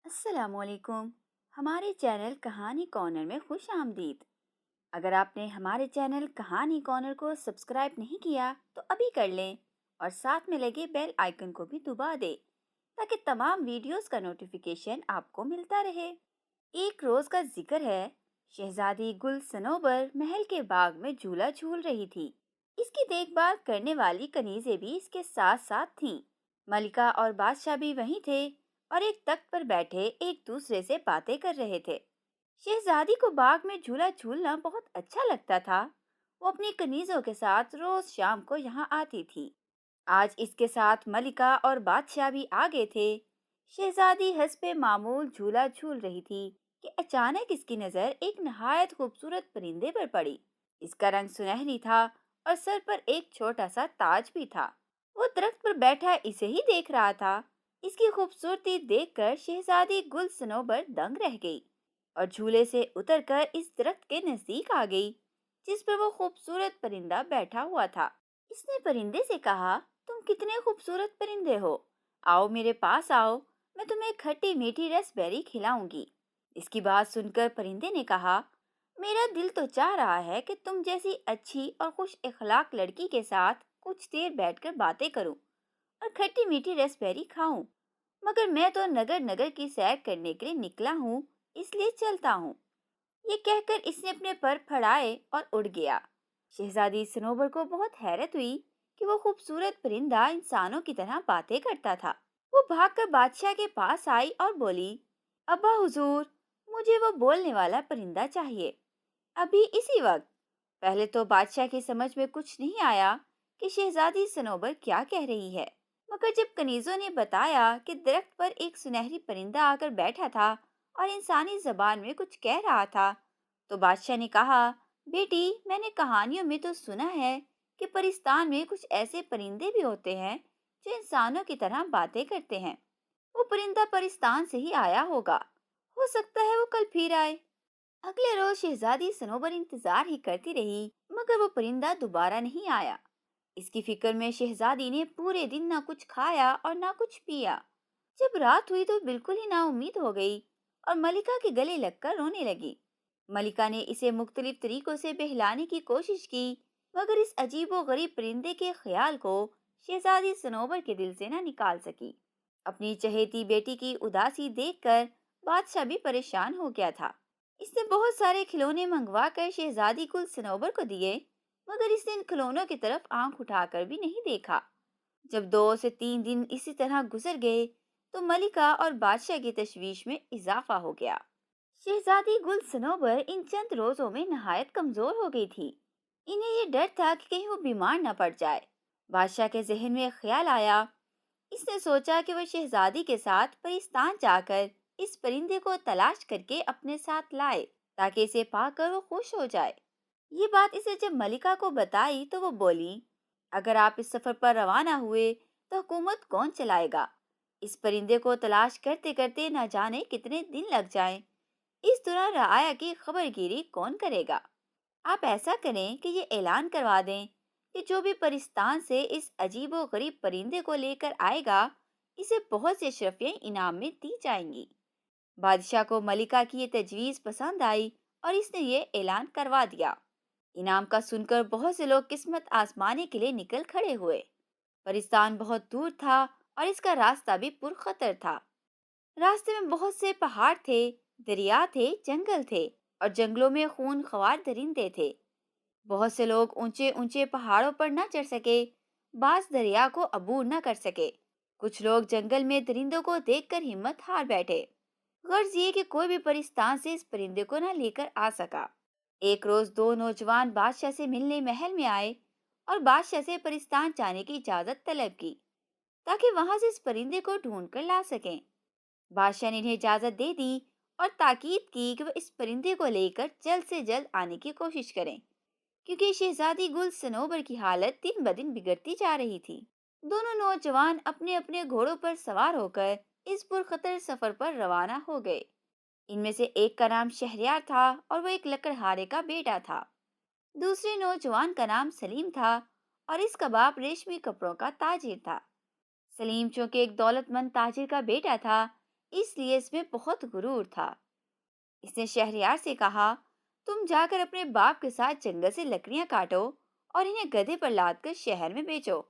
السلام علیکم۔ ہمارے چینل کہانی کارنر میں خوش آمدید۔ اگر آپ نے ہمارے چینل کہانی کارنر کو سبسکرائب نہیں کیا تو ابھی کر لیں اور ساتھ میں لگے بیل آئیکن کو بھی دبا دیں تاکہ تمام ویڈیوز کا نوٹیفیکیشن آپ کو ملتا رہے۔ ایک روز کا ذکر ہے، شہزادی گل صنوبر محل کے باغ میں جھولا جھول رہی تھی۔ اس کی دیکھ بھال کرنے والی کنیزیں بھی اس کے ساتھ ساتھ تھیں۔ ملکہ اور بادشاہ بھی وہیں تھے اور ایک تخت پر بیٹھے ایک دوسرے سے باتیں کر رہے تھے۔ شہزادی کو باغ میں جھولا جھولنا بہت اچھا لگتا تھا۔ وہ اپنی کنیزوں کے ساتھ روز شام کو یہاں آتی تھی۔ آج اس کے ساتھ ملکہ اور بادشاہ بھی آ گئے تھے۔ شہزادی حسب معمول جھولا جھول رہی تھی کہ اچانک اس کی نظر ایک نہایت خوبصورت پرندے پر پڑی۔ اس کا رنگ سنہری تھا اور سر پر ایک چھوٹا سا تاج بھی تھا۔ وہ درخت پر بیٹھا اسے ہی دیکھ رہا تھا۔ اس کی خوبصورتی دیکھ کر شہزادی گل صنوبر دنگ رہ گئی اور جھولے سے اتر کر اس درخت کے نزدیک آ گئی جس پر وہ خوبصورت پرندہ بیٹھا ہوا تھا۔ اس نے پرندے سے کہا، تم کتنے خوبصورت پرندے ہو، آؤ میرے پاس آؤ، میں تمہیں کھٹی میٹھی رس بیری کھلاؤں گی۔ اس کی بات سن کر پرندے نے کہا، میرا دل تو چاہ رہا ہے کہ تم جیسی اچھی اور خوش اخلاق لڑکی کے ساتھ کچھ دیر بیٹھ کر باتیں کروں اور کھٹی میٹھی رس بیری کھاؤں، مگر میں تو نگر نگر کی سیر کرنے کے لیے نکلا ہوں، اس لیے چلتا ہوں۔ یہ کہہ کر اس نے اپنے پر پھڑائے اور اڑ گیا۔ شہزادی صنوبر کو بہت حیرت ہوئی کہ وہ خوبصورت پرندہ انسانوں کی طرح باتیں کرتا تھا۔ وہ بھاگ کر بادشاہ کے پاس آئی اور بولی، ابا حضور، مجھے وہ بولنے والا پرندہ چاہیے، ابھی اسی وقت۔ پہلے تو بادشاہ کی سمجھ میں کچھ نہیں آیا کہ شہزادی صنوبر کیا کہہ رہی ہے، مگر جب کنیزوں نے بتایا کہ درخت پر ایک سنہری پرندہ آ کر بیٹھا تھا اور انسانی زبان میں کچھ کہہ رہا تھا تو بادشاہ نے کہا، بیٹی، میں نے کہانیوں میں تو سنا ہے کہ پرستان میں کچھ ایسے پرندے بھی ہوتے ہیں جو انسانوں کی طرح باتیں کرتے ہیں۔ وہ پرندہ پرستان سے ہی آیا ہوگا، ہو سکتا ہے وہ کل پھر آئے۔ اگلے روز شہزادی صنوبر انتظار ہی کرتی رہی مگر وہ پرندہ دوبارہ نہیں آیا۔ اس کی فکر میں شہزادی نے پورے دن نہ کچھ کھایا اور نہ کچھ پیا۔ جب رات ہوئی تو بالکل ہی نا امید ہو گئی اور ملکہ کے گلے لگ کر رونے لگی۔ ملکہ نے اسے مختلف طریقوں سے بہلانے کی کوشش کی مگر اس عجیب و غریب پرندے کے خیال کو شہزادی صنوبر کے دل سے نہ نکال سکی۔ اپنی چہیتی بیٹی کی اداسی دیکھ کر بادشاہ بھی پریشان ہو گیا تھا۔ اس نے بہت سارے کھلونے منگوا کر شہزادی گل صنوبر کو دیے مگر اس نے ان کھلونوں کی طرف آنکھ اٹھا کر بھی نہیں دیکھا۔ جب 2 سے 3 دن اسی طرح گزر گئے تو ملکہ اور بادشاہ کی تشویش میں اضافہ ہو گیا۔ شہزادی گل صنوبر ان چند روزوں میں نہایت کمزور ہو گئی تھی۔ انہیں یہ ڈر تھا کہ کہیں وہ بیمار نہ پڑ جائے۔ بادشاہ کے ذہن میں خیال آیا۔ اس نے سوچا کہ وہ شہزادی کے ساتھ پرستان جا کر اس پرندے کو تلاش کر کے اپنے ساتھ لائے تاکہ اسے پا کر وہ خوش ہو جائے۔ یہ بات اسے جب ملکہ کو بتائی تو وہ بولی، اگر آپ اس سفر پر روانہ ہوئے تو حکومت کون چلائے گا؟ اس پرندے کو تلاش کرتے کرتے نہ جانے کتنے دن لگ جائیں۔ اس دوران رعایا کی خبر گیری کون کرے گا؟ آپ ایسا کریں کہ یہ اعلان کروا دیں کہ جو بھی پرستان سے اس عجیب و غریب پرندے کو لے کر آئے گا اسے بہت سے اشرفیاں انعام میں دی جائیں گی۔ بادشاہ کو ملکہ کی یہ تجویز پسند آئی اور اس نے یہ اعلان کروا دیا۔ انعام کا سن کر بہت سے لوگ قسمت آزمانے کے لیے نکل کھڑے ہوئے۔ پرستان بہت دور تھا اور اس کا راستہ بھی پرخطر تھا۔ راستے میں بہت سے پہاڑ تھے، دریا تھے، جنگل تھے اور جنگلوں میں خون خوار درندے تھے۔ بہت سے لوگ اونچے اونچے پہاڑوں پر نہ چڑھ سکے، بعض دریا کو عبور نہ کر سکے، کچھ لوگ جنگل میں درندوں کو دیکھ کر ہمت ہار بیٹھے۔ غرض یہ کہ کوئی بھی پرستان سے اس پرندے کو نہ لے کر آ سکا۔ ایک روز 2 نوجوان بادشاہ سے ملنے محل میں آئے اور بادشاہ سے پرستان جانے کی اجازت طلب کی تاکہ وہاں سے اس پرندے کو ڈھونڈ کر لا سکیں۔ بادشاہ نے انہیں اجازت دے دی اور تاکید کی کہ وہ اس پرندے کو لے کر جلد سے جلد آنے کی کوشش کریں کیونکہ شہزادی گل صنوبر کی حالت دن بدن بگڑتی جا رہی تھی۔ دونوں نوجوان اپنے اپنے گھوڑوں پر سوار ہو کر اس پرخطر سفر پر روانہ ہو گئے۔ ان میں سے ایک کا نام شہریار تھا اور وہ ایک لکڑہارے کا بیٹا تھا۔ دوسرے نوجوان کا نام سلیم تھا اور اس کا باپ ریشمی کپڑوں کا تاجر تھا۔ سلیم چونکہ ایک دولت مند تاجر کا بیٹا تھا اس لیے اس میں بہت غرور تھا۔ اس نے شہریار سے کہا، تم جا کر اپنے باپ کے ساتھ جنگل سے لکڑیاں کاٹو اور انہیں گدھے پر لاد کر شہر میں بیچو۔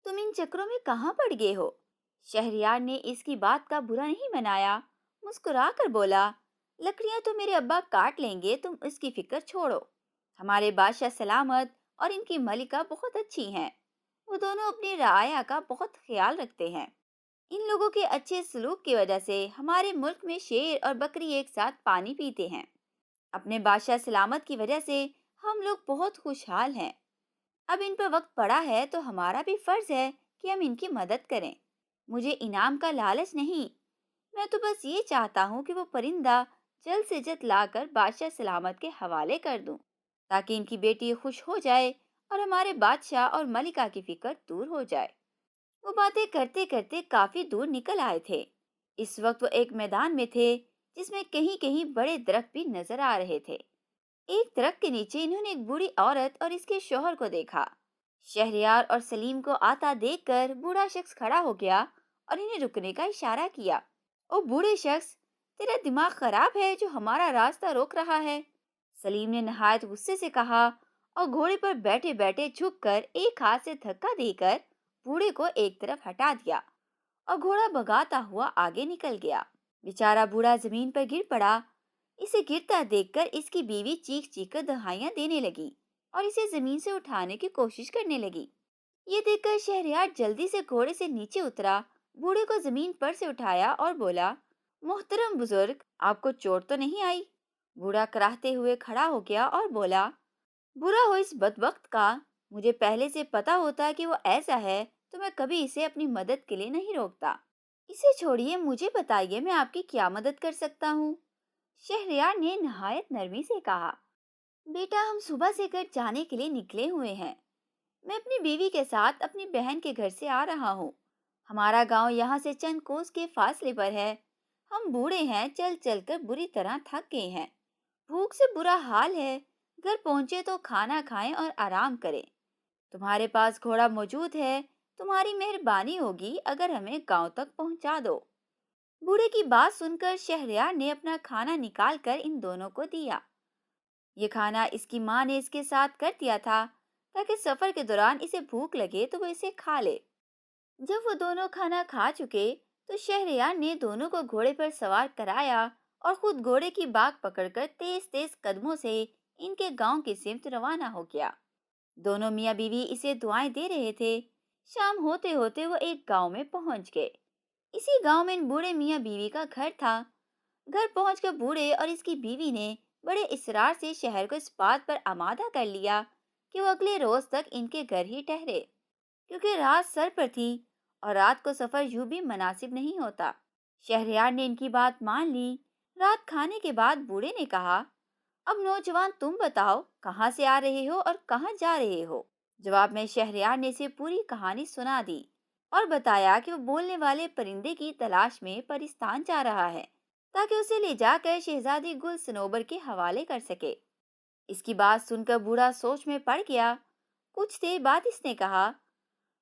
تم ان چکروں میں کہاں پڑ گئے ہو؟ شہریار نے اس کی بات کا برا نہیں منایا، مسکرا کر بولا، لکڑیاں تو میرے ابا کاٹ لیں گے، تم اس کی فکر چھوڑو۔ ہمارے بادشاہ سلامت اور ان کی ملکہ بہت اچھی ہیں، وہ دونوں اپنی رعایا کا بہت خیال رکھتے ہیں۔ ان لوگوں کے اچھے سلوک کی وجہ سے ہمارے ملک میں شیر اور بکری ایک ساتھ پانی پیتے ہیں۔ اپنے بادشاہ سلامت کی وجہ سے ہم لوگ بہت خوشحال ہیں۔ اب ان پر وقت پڑا ہے تو ہمارا بھی فرض ہے کہ ہم ان کی مدد کریں۔ مجھے انعام کا لالچ نہیں، میں تو بس یہ چاہتا ہوں کہ وہ پرندہ جلد سے جلد لا کر بادشاہ سلامت کے حوالے کر دوں، تاکہ ان کی بیٹی خوش ہو جائے اور ہمارے بادشاہ اور ملکہ کی فکر دور ہو جائے۔ وہ باتیں کرتے کرتے کافی دور نکل آئے تھے۔ اس وقت وہ ایک میدان میں تھے جس میں کہیں کہیں بڑے درخت بھی نظر آ رہے تھے۔ ایک درخت کے نیچے انہوں نے ایک بوڑھی عورت اور اس کے شوہر کو دیکھا۔ شہریار اور سلیم کو آتا دیکھ کر بوڑھا شخص کھڑا ہو گیا اور انہیں رکنے کا اشارہ کیا۔ او بوڑھے شخص، تیرا دماغ خراب ہے جو ہمارا راستہ روک رہا ہے؟ سلیم نے نہایت غصے سے کہا اور گھوڑے پر بیٹھے بیٹھے جھک کر ایک ہاتھ سے دھکا دے کر بوڑھے کو ایک طرف ہٹا دیا اور گھوڑا بھگاتا ہوا آگے نکل گیا۔ بیچارہ بوڑھا زمین پر گر پڑا۔ اسے گرتا دیکھ کر اس کی بیوی چیخ چیخ کر دہائیاں دینے لگی اور اسے زمین سے اٹھانے کی کوشش کرنے لگی۔ یہ دیکھ کر شہریار جلدی سے گھوڑے سے نیچے اترا، بوڑھے کو زمین پر سے اٹھایا اور بولا، محترم بزرگ، آپ کو چوٹ تو نہیں آئی؟ بوڑھا کراہتے ہوئے کھڑا ہو گیا اور بولا، برا ہو اس بدبخت کا، مجھے پہلے سے پتا ہوتا کہ وہ ایسا ہے تو میں کبھی اسے اپنی مدد کے لیے نہیں روکتا۔ اسے چھوڑیے، مجھے بتائیے میں آپ کی کیا مدد کر سکتا ہوں؟ شہریار نے نہایت نرمی سے کہا، بیٹا ہم صبح سے گھر جانے کے لیے نکلے ہوئے ہیں۔ میں اپنی بیوی کے ساتھ اپنی بہن کے گھر سے آ رہا ہوں۔ ہمارا گاؤں یہاں سے چند کوس کے فاصلے پر ہے۔ ہم بوڑھے ہیں، چل چل کر بری طرح تھک گئے ہیں، بھوک سے برا حال ہے۔ گھر پہنچے تو کھانا کھائیں اور آرام کریں۔ تمہارے پاس گھوڑا موجود ہے، تمہاری مہربانی ہوگی اگر ہمیں گاؤں تک پہنچا دو۔ بوڑھے کی بات سن کر شہریار نے اپنا کھانا نکال کر ان دونوں کو دیا۔ یہ کھانا اس کی ماں نے اس کے ساتھ کر دیا تھا تاکہ سفر کے دوران اسے بھوک لگے تو وہ اسے کھا لے۔ جب وہ دونوں کھانا کھا چکے تو شہریار نے دونوں کو گھوڑے پر سوار کرایا اور خود گھوڑے کی باگ پکڑ کر تیز تیز قدموں سے ان کے گاؤں کی سمت روانہ ہو گیا۔ دونوں میاں بیوی اسے دعائیں دے رہے تھے۔ شام ہوتے ہوتے وہ ایک گاؤں میں پہنچ گئے۔ اسی گاؤں میں ان بوڑھے میاں بیوی کا گھر تھا۔ گھر پہنچ کر بوڑھے اور اس کی بیوی نے بڑے اصرار سے شہر کو اس بات پر آمادہ کر لیا کہ وہ اگلے روز تک ان کے گھر ہی ٹھہرے، کیونکہ رات سر پر تھی اور رات کو سفر یوں بھی مناسب نہیں ہوتا۔ شہریار نے ان کی بات مان لی۔ رات کھانے کے بعد بوڑھے نے کہا، اب نوجوان تم بتاؤ کہاں سے آ رہے ہو اور کہاں جا رہے ہو؟ جواب میں شہریار نے اسے پوری کہانی سنا دی اور بتایا کہ وہ بولنے والے پرندے کی تلاش میں پرستان جا رہا ہے تاکہ اسے لے جا کر شہزادی گل سنوبر کے حوالے کر سکے۔ اس کی بات سن کر بوڑھا سوچ میں پڑ گیا۔ کچھ دیر بعد اس نے کہا،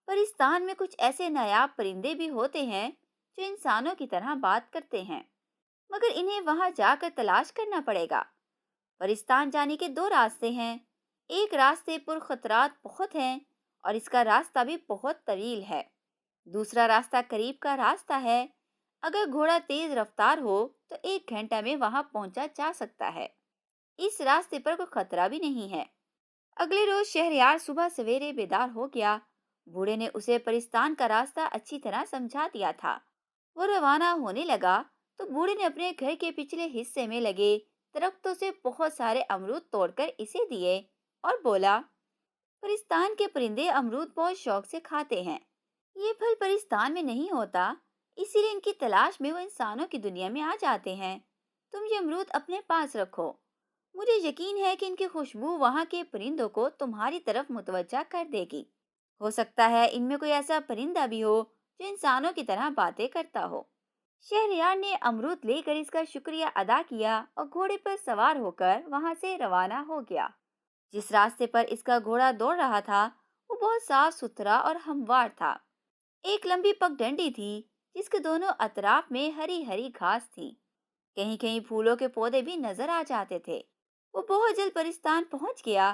پرستان میں کچھ ایسے نایاب پرندے بھی ہوتے ہیں جو انسانوں کی طرح بات کرتے ہیں، مگر انہیں وہاں جا کر تلاش کرنا پڑے گا۔ پرستان جانے کے دو راستے ہیں، ایک راستے پر خطرات بہت ہیں اور اس کا راستہ بھی بہت طویل ہے۔ دوسرا راستہ قریب کا راستہ ہے، اگر گھوڑا تیز رفتار ہو تو 1 گھنٹہ میں وہاں پہنچا جا سکتا ہے۔ اس راستے پر کوئی خطرہ بھی نہیں ہے۔ اگلے روز شہریار صبح سویرے بیدار ہو گیا۔ بوڑھے نے اسے پرستان کا راستہ اچھی طرح سمجھا دیا تھا۔ وہ روانہ ہونے لگا تو بوڑھے نے اپنے گھر کے پچھلے حصے میں لگے درختوں سے بہت سارے امرود توڑ کر اسے دیے اور بولا، پرستان کے پرندے امرود بہت شوق سے کھاتے ہیں۔ یہ پھل پرستان میں نہیں ہوتا، اسی لیے ان کی تلاش میں وہ انسانوں کی دنیا میں آ جاتے ہیں۔ تم یہ امرود اپنے پاس رکھو، مجھے یقین ہے کہ ان کی خوشبو وہاں کے پرندوں کو تمہاری طرف متوجہ کر دے گی۔ ہو سکتا ہے ان میں کوئی ایسا پرندہ بھی ہو جو انسانوں کی طرح باتیں کرتا ہو۔ شہریار نے امرود لے کر اس کا شکریہ ادا کیا اور گھوڑے پر سوار ہو کر وہاں سے روانہ ہو گیا۔ جس راستے پر اس کا گھوڑا دوڑ رہا تھا وہ بہت صاف ستھرا اور ہموار تھا۔ ایک لمبی پگڈنڈی تھی جس کے دونوں اطراف میں ہری ہری گھاس تھی۔ کہیں کہیں پھولوں کے پودے بھی نظر آ جاتے تھے۔ وہ بہت جلد پرستان پہنچ گیا۔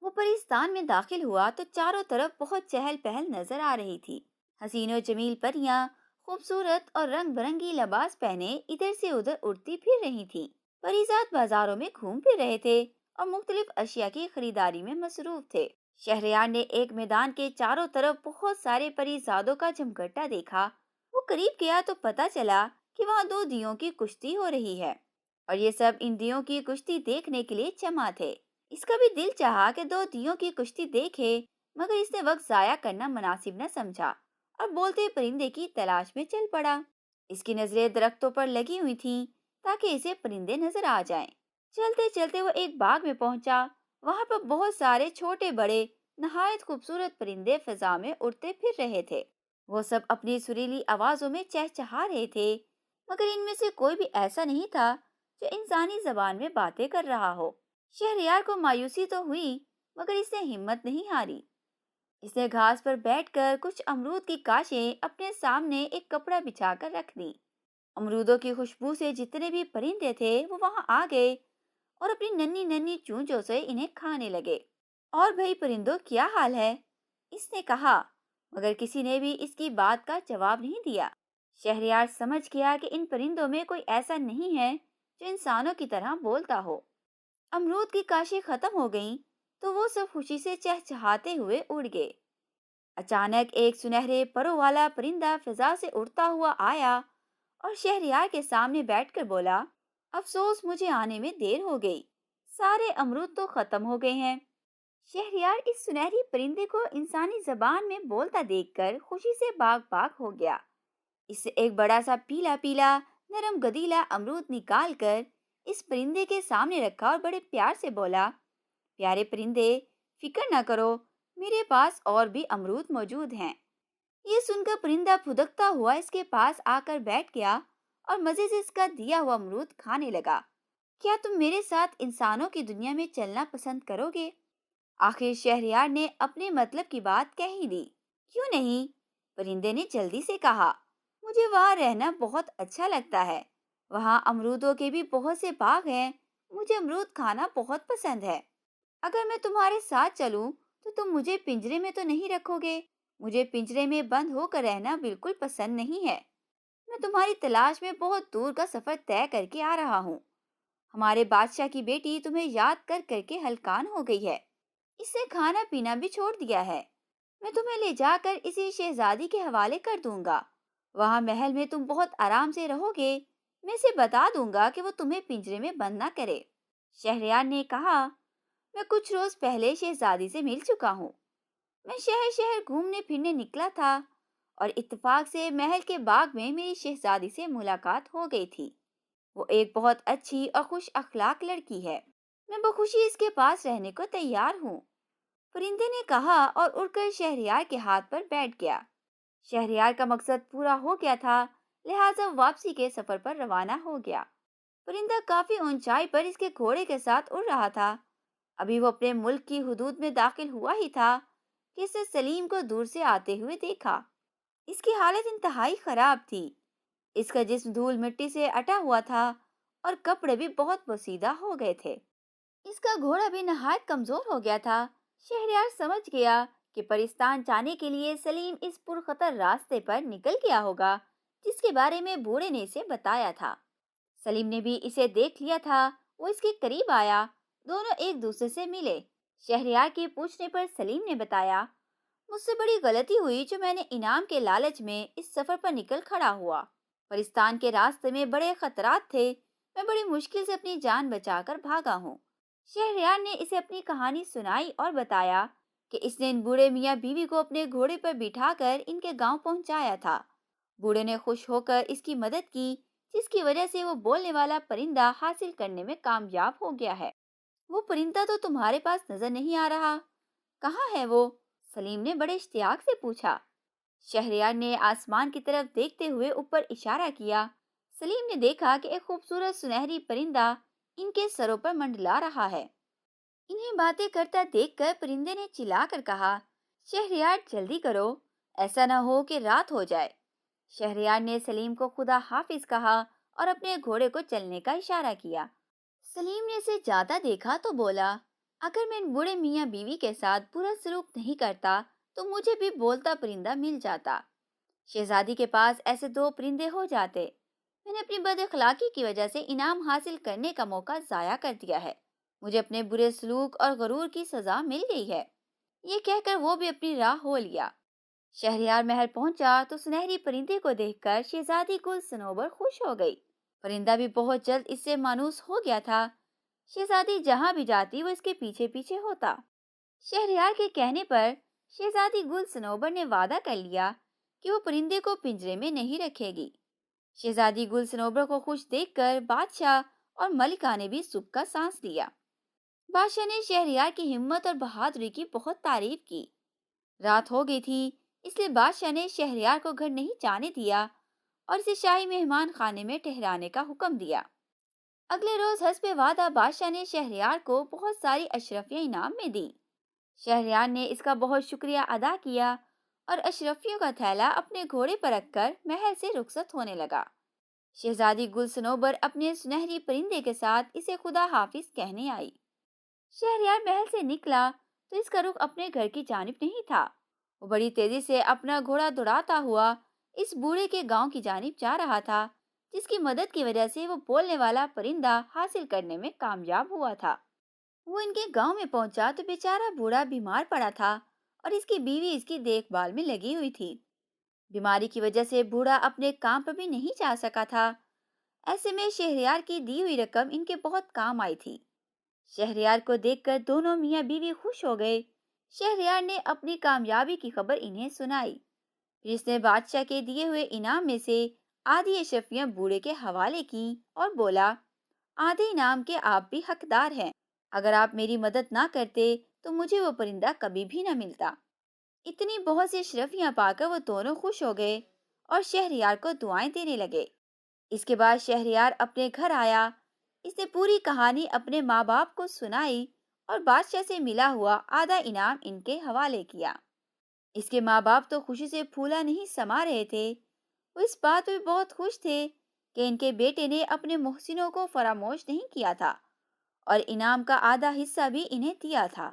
وہ پرستان میں داخل ہوا تو چاروں طرف بہت چہل پہل نظر آ رہی تھی۔ حسین و جمیل پریاں خوبصورت اور رنگ برنگی لباس پہنے ادھر سے ادھر اڑتی پھر رہی تھیں۔ پریزاد بازاروں میں گھوم پھر رہے تھے اور مختلف اشیاء کی خریداری میں مصروف تھے۔ شہریار نے ایک میدان کے چاروں طرف بہت سارے پریزادوں کا جمگٹا دیکھا۔ وہ قریب گیا تو پتہ چلا کہ وہاں دو دیوں کی کشتی ہو رہی ہے، اور یہ سب ان دیوں کی کشتی دیکھنے کے لیے جمع تھے۔ اس کا بھی دل چاہا کہ دو دیوں کی کشتی دیکھے، مگر اس نے وقت ضائع کرنا مناسب نہ سمجھا اور بولتے پرندے کی تلاش میں چل پڑا۔ اس کی نظریں درختوں پر لگی ہوئی تھیں تاکہ اسے پرندے نظر آ جائیں۔ چلتے چلتے وہ ایک باغ میں پہنچا۔ وہاں پر بہت سارے چھوٹے بڑے نہایت خوبصورت پرندے فضا میں اڑتے پھر رہے تھے۔ وہ سب اپنی سریلی آوازوں میں چہچہا رہے تھے، مگر ان میں سے کوئی بھی ایسا نہیں تھا جو انسانی زبان میں باتیں کر رہا ہو۔ شہریار کو مایوسی تو ہوئی، مگر اس نے ہمت نہیں ہاری۔ اس نے گھاس پر بیٹھ کر کچھ امرود کی کاشیں اپنے سامنے ایک کپڑا بچھا کر رکھ دی۔ امرودوں کی خوشبو سے جتنے بھی پرندے تھے وہ وہاں آ گئے اور اپنی ننھی ننھی چونچوں سے انہیں کھانے لگے۔ اور بھئی پرندوں، کیا حال ہے؟ اس نے کہا، مگر کسی نے بھی اس کی بات کا جواب نہیں دیا۔ شہریار سمجھ گیا کہ ان پرندوں میں کوئی ایسا نہیں ہے جو انسانوں کی طرح بولتا ہو۔ امرود کی کاشیں ختم ہو گئیں تو وہ سب خوشی سے چہچہاتے ہوئے اڑ گئے۔ اچانک ایک سنہرے پروں والا پرندہ فضا سے اڑتا ہوا آیا اور شہریار کے سامنے بیٹھ کر بولا، افسوس، مجھے آنے میں دیر ہو گئی، سارے امرود تو ختم ہو گئے ہیں۔ شہریار اس سنہری پرندے کو انسانی زبان میں بولتا دیکھ کر خوشی سے باغ باغ ہو گیا۔ اس سے ایک بڑا سا پیلا پیلا نرم گدیلا امرود نکال کر اس پرندے کے سامنے رکھا اور بڑے پیار سے بولا، پیارے پرندے، فکر نہ کرو، میرے پاس اور بھی امرود موجود ہیں۔ یہ سن کر پرندہ پھدکتا ہوا اس کے پاس آ کر بیٹھ گیا اور مزے سے اس کا دیا ہوا امرود کھانے لگا۔ کیا تم میرے ساتھ انسانوں کی دنیا میں چلنا پسند کرو گے؟ آخر شہریار نے اپنے مطلب کی بات کہہ ہی دی۔ کیوں نہیں؟ پرندے نے جلدی سے کہا، مجھے وہاں رہنا بہت اچھا لگتا ہے۔ وہاں امرودوں کے بھی بہت سے باغ ہیں، مجھے امرود کھانا بہت پسند ہے۔ اگر میں تمہارے ساتھ چلوں تو تم مجھے پنجرے میں تو نہیں رکھو گے؟ مجھے پنجرے میں بند ہو کر رہنا بالکل پسند نہیں ہے۔ میں تمہاری تلاش میں بہت دور کا سفر طے کر کے آ رہا ہوں۔ ہمارے بادشاہ کی بیٹی تمہیں یاد کر کر کے ہلکان ہو گئی ہے، اس نے کھانا پینا بھی چھوڑ دیا ہے۔ میں تمہیں لے جا کر اسی شہزادی کے حوالے کر دوں گا۔ وہاں محل میں تم بہت آرام سے رہو گے۔ میں اسے بتا دوں گا کہ وہ تمہیں پنجرے میں بند نہ کرے۔ شہریار نے کہا، میں کچھ روز پہلے شہزادی سے مل چکا ہوں۔ میں شہر شہر گھومنے پھرنے نکلا تھا اور اتفاق سے محل کے باغ میں میری شہزادی سے ملاقات ہو گئی تھی۔ وہ ایک بہت اچھی اور خوش اخلاق لڑکی ہے۔ میں بخوشی اس کے پاس رہنے کو تیار ہوں۔ پرندے نے کہا اور اڑ کر شہریار کے ہاتھ پر بیٹھ گیا۔ شہریار کا مقصد پورا ہو گیا تھا، لہٰذا واپسی کے سفر پر روانہ ہو گیا۔ پرندہ کافی اونچائی پر اس کے گھوڑے کے ساتھ اڑ رہا تھا۔ ابھی وہ اپنے ملک کی حدود میں داخل ہوا ہی تھا کہ اس نے سلیم کو دور سے آتے ہوئے دیکھا۔ اس کی حالت انتہائی خراب تھی۔ اس کا جسم دھول مٹی سے اٹا ہوا تھا اور کپڑے بھی بہت پوسیدہ ہو گئے تھے۔ اس کا گھوڑا بھی نہایت کمزور ہو گیا تھا۔ شہریار سمجھ گیا کہ پرستان جانے کے لیے سلیم اس پرخطر راستے پر نکل گیا ہوگا جس کے بارے میں بوڑھے نے اسے بتایا تھا۔ سلیم نے بھی اسے دیکھ لیا تھا۔ وہ اس کے قریب آیا، دونوں ایک دوسرے سے ملے۔ شہریار کے پوچھنے پر سلیم نے بتایا، مجھ سے بڑی غلطی ہوئی جو میں نے انعام کے لالچ میں اس سفر پر نکل کھڑا ہوا۔ پرستان کے راستے میں بڑے خطرات تھے، میں بڑی مشکل سے اپنی جان بچا کر بھاگا ہوں۔ شہریار نے اسے اپنی کہانی سنائی اور بتایا کہ اس نے ان بوڑھے میاں بیوی کو اپنے گھوڑے پر بٹھا کر ان کے گاؤں پہنچایا تھا۔ بوڑھے نے خوش ہو کر اس کی مدد کی، جس کی وجہ سے وہ بولنے والا پرندہ حاصل کرنے میں کامیاب ہو گیا ہے۔ وہ پرندہ تو تمہارے پاس نظر نہیں آ رہا، کہاں ہے وہ؟ سلیم نے بڑے اشتیاق سے پوچھا۔ شہریار نے آسمان کی طرف دیکھتے ہوئے اوپر اشارہ کیا۔ سلیم نے دیکھا کہ ایک خوبصورت سنہری پرندہ ان کے سروں پر منڈلا رہا ہے۔ انہیں باتیں کرتا دیکھ کر پرندے نے چلا کر کہا، شہریار جلدی کرو، ایسا نہ ہو کہ رات ہو جائے۔ شہریار نے سلیم کو خدا حافظ کہا اور اپنے گھوڑے کو چلنے کا اشارہ کیا۔ سلیم نے اسے جاتا دیکھا تو بولا، اگر میں ان بوڑھے میاں بیوی کے ساتھ برا سلوک نہیں کرتا تو مجھے بھی بولتا پرندہ مل جاتا۔ شہزادی کے پاس ایسے دو پرندے ہو جاتے۔ میں نے اپنی بد اخلاقی کی وجہ سے انعام حاصل کرنے کا موقع ضائع کر دیا ہے۔ مجھے اپنے برے سلوک اور غرور کی سزا مل گئی ہے۔ یہ کہہ کر وہ بھی اپنی راہ ہو لیا۔ شہریار محل پہنچا تو سنہری پرندے کو دیکھ کر شہزادی گل صنوبر خوش ہو گئی۔ پرندہ بھی بہت جلد اس سے مانوس ہو گیا تھا۔ شہزادی جہاں بھی جاتی وہ اس کے پیچھے پیچھے ہوتا۔ شہریار کے کہنے پر شہزادی گل صنوبر نے وعدہ کر لیا کہ وہ پرندے کو پنجرے میں نہیں رکھے گی۔ شہزادی گل صنوبر کو خوش دیکھ کر بادشاہ اور ملکہ نے بھی سکھ کا سانس لیا۔ بادشاہ نے شہریار کی ہمت اور بہادری کی بہت تعریف کی۔ رات ہو گئی تھی، اس لیے بادشاہ نے شہریار کو گھر نہیں جانے دیا اور اسے شاہی مہمان خانے میں ٹھہرانے کا حکم دیا۔ اگلے روز حسب وعدہ بادشاہ نے شہریار کو بہت ساری اشرفیاں انعام میں دی۔ شہریار نے اس کا بہت شکریہ ادا کیا اور اشرفیوں کا تھیلا اپنے گھوڑے پر رکھ کر محل سے رخصت ہونے لگا۔ شہزادی گل صنوبر اپنے سنہری پرندے کے ساتھ اسے خدا حافظ کہنے آئی۔ شہریار محل سے نکلا تو اس کا رخ اپنے گھر کی جانب نہیں تھا۔ وہ بڑی تیزی سے اپنا گھوڑا دوڑاتا ہوا اس بوڑھے کے گاؤں کی جانب جا رہا تھا، جس کی مدد کی وجہ سے وہ بولنے والا پرندہ حاصل کرنے میں کامیاب ہوا تھا۔ وہ ان کے گاؤں میں پہنچا تو بیچارہ بوڑھا بیمار پڑا تھا اور اس کی بیوی اس کی دیکھ بھال میں لگی ہوئی تھی۔ بیماری کی وجہ سے بوڑھا اپنے کام پر بھی نہیں جا سکا تھا۔ ایسے میں شہریار کی دی ہوئی رقم ان کے بہت کام آئی تھی۔ شہریار کو دیکھ کر دونوں میاں بیوی خوش ہو گئے۔ شہریار نے اپنی کامیابی کی خبر انہیں سنائی۔ پھر اس نے بادشاہ کے دیے ہوئے انعام میں سے آدھی اشرفیاں بوڑھے کے حوالے کی اور بولا، آدھے انعام کے آپ بھی حقدار ہیں۔ اگر آپ میری مدد نہ کرتے تو مجھے وہ پرندہ کبھی بھی نہ ملتا۔ اتنی بہت سی اشرفیاں پا کر وہ دونوں خوش ہو گئے اور شہریار کو دعائیں دینے لگے۔ اس کے بعد شہریار اپنے گھر آیا۔ اس نے پوری کہانی اپنے ماں باپ کو سنائی اور بادشاہ سے ملا ہوا آدھا انعام ان کے حوالے کیا۔ اس کے ماں باپ تو خوشی سے پھولا نہیں سما رہے تھے۔ وہ اس بات پہ بہت خوش تھے کہ ان کے بیٹے نے اپنے محسنوں کو فراموش نہیں کیا تھا اور انعام کا آدھا حصہ بھی انہیں دیا تھا۔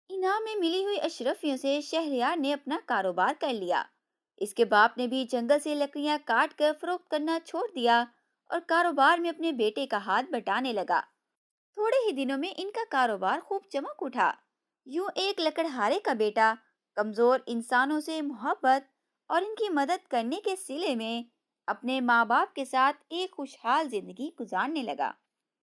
انعام میں ملی ہوئی اشرفیوں سے شہریار نے اپنا کاروبار کر لیا۔ اس کے باپ نے بھی جنگل سے لکڑیاں کاٹ کر فروخت کرنا چھوڑ دیا اور کاروبار میں اپنے بیٹے کا ہاتھ بٹانے لگا۔ تھوڑے ہی دنوں میں ان کا کاروبار خوب چمک اٹھا۔ یوں ایک لکڑہارے کا بیٹا کمزور انسانوں سے محبت اور ان کی مدد کرنے کے صلے میں اپنے ماں باپ کے ساتھ ایک خوشحال زندگی گزارنے لگا۔